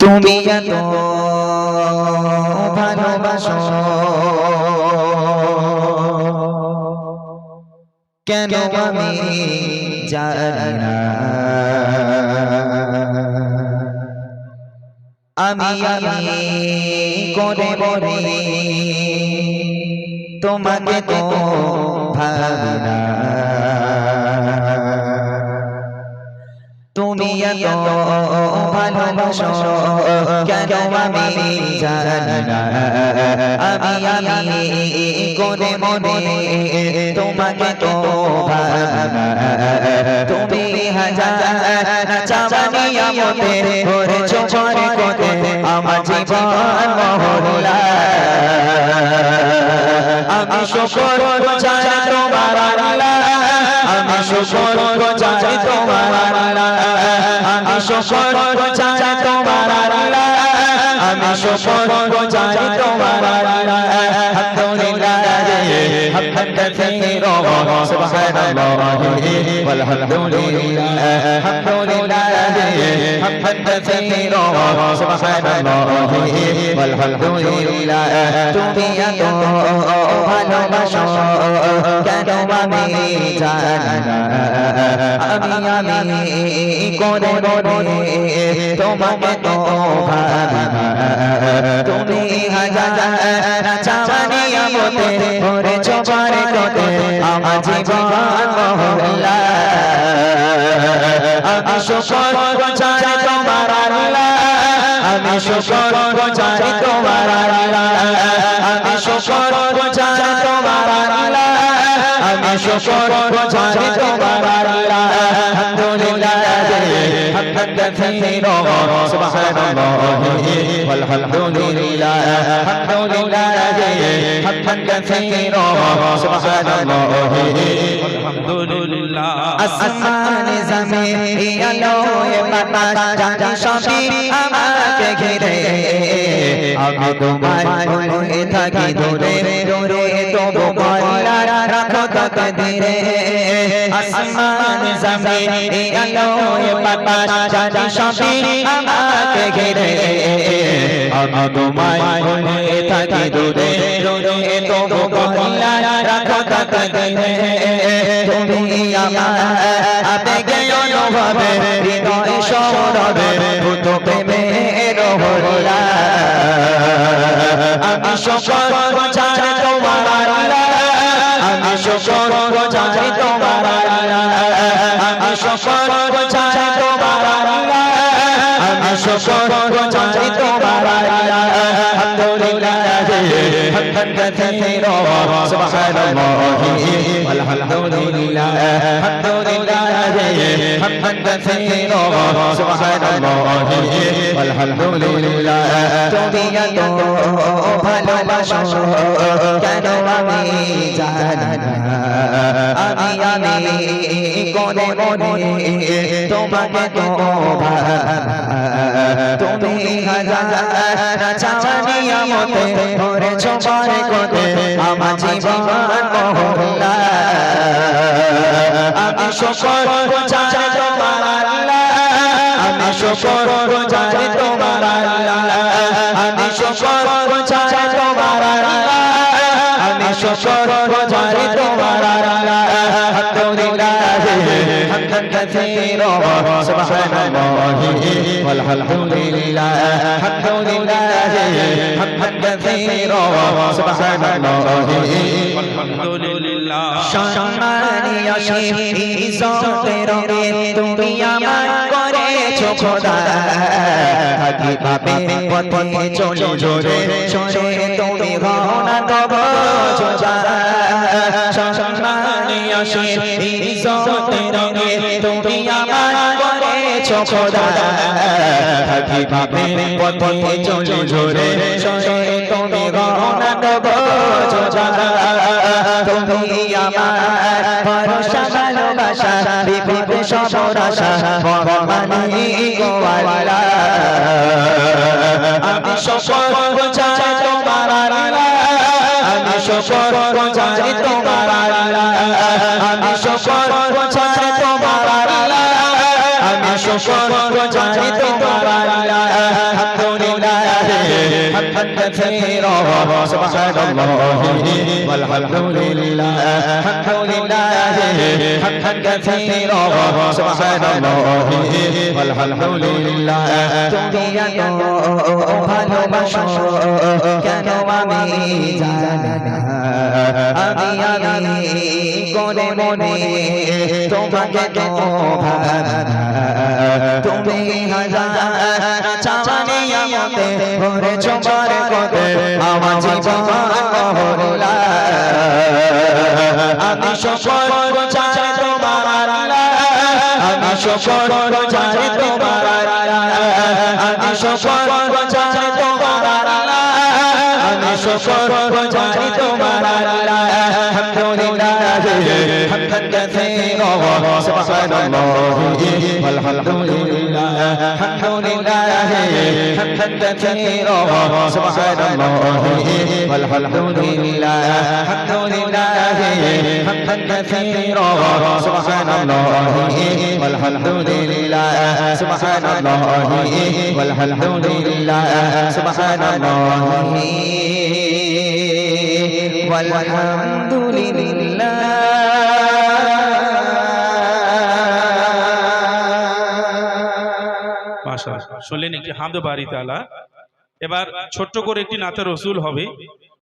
তুমি এত ভালোবাসো কেন আমি জানি না, আমি করে বলে তোমাকে তো ভাবি না। তুমি এত ভালোবাসো কেন আমি জানি না, আমি করে মনে তোমাকে তো ভাবি না। তুমি হাজার চাওয়ানি আমতে করেছো পরে কোতে আমার জীবন মহল্লা। আমি শুকর গুজার তোমার আল্লাহ, আমি শুকর গুজার তোমার আল্লাহ, আমি শুকর গুজার তোমার আল্লাহ, আমি শুকর গুজার তোমার আল্লাহ। আলহামদুলিল্লাহ হামদান কাসীরা সুবহানাল্লাহি ওয়ালহামদুলিল্লাহ, আলহামদুলিল্লাহ হামদান কাসীরা সুবহানাল্লাহি ওয়ালহামদুলিল্লাহ। তুমি এত ভালোবাসো কেন আমি জানি না, আমি করে বলে তোমাকে তো ভাবি না। তুমি হাজার চাওয়ানি আমতে করেছো পরে কোতে আমার জীবন মহল্লা। আমি শুকর গুজার তোমার আল্লাহ, আমি শুকর গুজার তোমার আল্লাহ, আমি শুকর গুজার তোমার আল্লাহ, আমি শুকর গুজার তোমার আল্লাহ। আলহামদুলিল্লাহ হামদান কাসীরা সুবহানাল্লাহি ওয়ালহামদুলিল্লাহ, আলহামদুলিল্লাহ হামদান কাসীরা সুবহানাল্লাহি ওয়ালহামদুলিল্লাহ। আসমান জমিন আলোয় বাতাস জানি সবই আমাকে ঘিরে, আমি তোমার মনে থাকি দূরে দূরে তবু বলা রাখো তাকদীরে। আসমান জমিন আলোয় বাতাস জানি সবই আমাকে ঘিরে, আমি তোমার মনে থাকি দূরে দূরে তবু বলা রাখো তাকদীরে। তুমি আমার আবেগে অনুভবে হৃদয় সৌরভে ভূত প্রেমের হল্লা। আমি শুকর গুজার তোমার আল্লাহ, আমি শুকর গুজার তোমার আল্লাহ, আমি শুকর গুজার তোমার আল্লাহ, আমি শুকর গুজার তোমার আল্লাহ। আলহামদুলিল্লাহ হামদান কাসীরা সুবহানাল্লাহি ওয়ালহামদুলিল্লাহ, আলহামদুলিল্লাহ হামদান কাসীরা সুবহানাল্লাহি ওয়ালহামদুলিল্লাহ। তুমি এত ভালোবাসো কেন আমি জানি না, আমি করে মনে তোমাকে তো ভাবি না। তুমি হাজার চাওয়ানি আমতে করেছো পরে কোতে আমার জীবন মহল্লা। আমি শুকর গুজার তোমার আল্লাহ, আমি শুকর গুজার তোমার আল্লাহ, আমি শুকর গুজার তোমার আল্লাহ, আমি শুকর গুজার তোমার আল্লাহ। আলহামদুলিল্লাহ হামদান কাসীরা সুবহানাল্লাহি ওয়ালহামদুলিল্লাহ, আলহামদুলিল্লাহ হামদান কাসীরা সুবহানাল্লাহি ওয়ালহামদুলিল্লাহ। সম্মানী আসিফ ইজ্জতের রঙে তুমি আমায় করেছো খোদা, থাকি পাবে পথে চলে জোরে সরে তুমি ঘনা তব সোজা। সম্মানী আসিফ ইজ্জতের রঙে তুমি আমায় করেছো খোদা, থাকি পাবে পথে চলে জোরে সরে তুমি ঘনা তব সোজা। তুমি আমার ভরসা ভালোবাসা বিপদে সব আশা মানি গো আল্লাহ। আমি শুকর গুজার তোমার আল্লাহ, আমি শুকর গুজার তোমার আল্লাহ, আমি শুকর গুজার তোমার আল্লাহ, আমি শুকর জানি তোমার আল্লাহ আলহামদুলিল্লাহ হামদান কাসীরা সুবহানাল্লাহি ওয়ালহামদুলিল্লাহ আলহামদুলিল্লাহ হামদান কাসীরা সুবহানাল্লাহি ওয়ালহামদুলিল্লাহ তুমি এত ভালোবাসো কেন আমি জানি না আমি কোনে মনে তোমাকে তো ভাবনা তুমি হাজার চাওয়ানি আমাতে ভরে চমার কদে আমার জীবন হরিলা আমি সকল চাই তোমার আল্লাহ আমি সকল চাই তোমার আল্লাহ আমি সকল চাই তোমার আল্লাহ আমি সকল চাই তোমার আল্লাহ আলহামদুলিল্লাহ হামদান কাসীরা সুবহানাল্লাহি ওয়ালহামদুলিল্লাহ আলহামদুলিল্লাহ হামদান কাসীরা সুবহানাল্লাহি ওয়ালহামদুলিল্লাহ আলহামদুলিল্লাহ হামদান কাসীরা সুবহানাল্লাহি ওয়ালহামদুলিল্লাহ সুবহানাল্লাহি ওয়ালহামদুলিল্লাহ সুবহানাল্লাহি ওয়ালহামদুলিল্লাহ মাশাআল্লাহ শুনলেন একটি হামদ বারি তাআলা। এবার ছোট্ট করে একটি নাতে রসুল হবে।